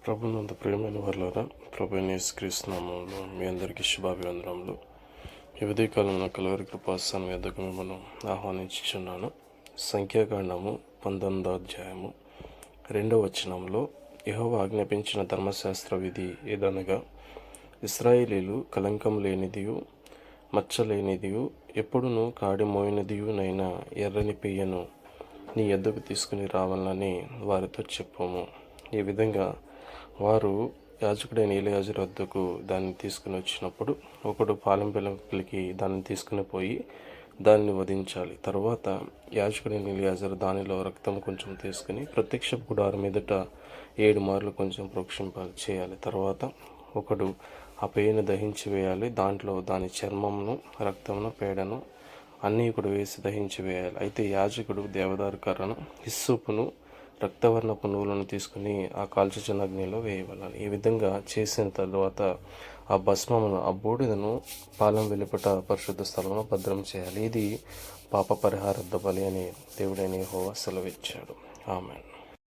ప్రభునందు ప్రియమైన వారులారా, ప్రభువైన యేసుక్రీస్తు నామములో మీ అందరికీ శుభాభివందనములు. ఈ ఉదయకాలంలో కలువరి కృపాసనం యొద్దకు మిమ్మల్ని ఆహ్వానించుచున్నాను. సంఖ్యాకాండము 19వ అధ్యాయము 2వ వచనంలో యెహోవా ఆజ్ఞాపించిన ధర్మశాస్త్ర విధి ఏదనగా, ఇశ్రాయేలీలు కళంకం లేనిదియు మచ్చలేనిదియు ఎప్పుడునూ కాడి మోయినదియునైన ఎర్రని పెయ్యను నీ యొద్దకు తీసుకుని రావాలని వారితో చెప్పము. ఈ విధంగా వారు యాజకుడైన ఎలియాజరు వద్దకు దాన్ని తీసుకుని వచ్చినప్పుడు ఒకడు పాలెం పిల్లకి దాన్ని తీసుకుని పోయి దాన్ని వధించాలి. తర్వాత యాజకుడైన ఎలియాజరు దానిలో రక్తం కొంచెం తీసుకుని ప్రత్యక్ష గుడారం ఎదుట 7 మార్లు కొంచెం ప్రోక్షింపాలి చేయాలి. తర్వాత ఒకడు ఆ పేయను దహించి వేయాలి. దాంట్లో దాని చర్మమును, రక్తమును, పేడను అన్నీ కూడా వేసి దహించి వేయాలి. అయితే యాజకుడు దేవదారు కర్రను, హిస్సోపును, రక్తవర్ణపు నూలును తీసుకుని ఆ కాల్చుచున్న అగ్నిలో వేయవలెను. ఈ విధంగా చేసిన తర్వాత ఆ భస్మమును, ఆ బూడిదను పాలెం వెలుపట పరిశుద్ధ స్థలంలో భద్రం చేయాలి. ఇది పాప పరిహారార్థ బలి అని దేవుడైన యెహోవా సెలవిచ్చాడు. ఆమేన్.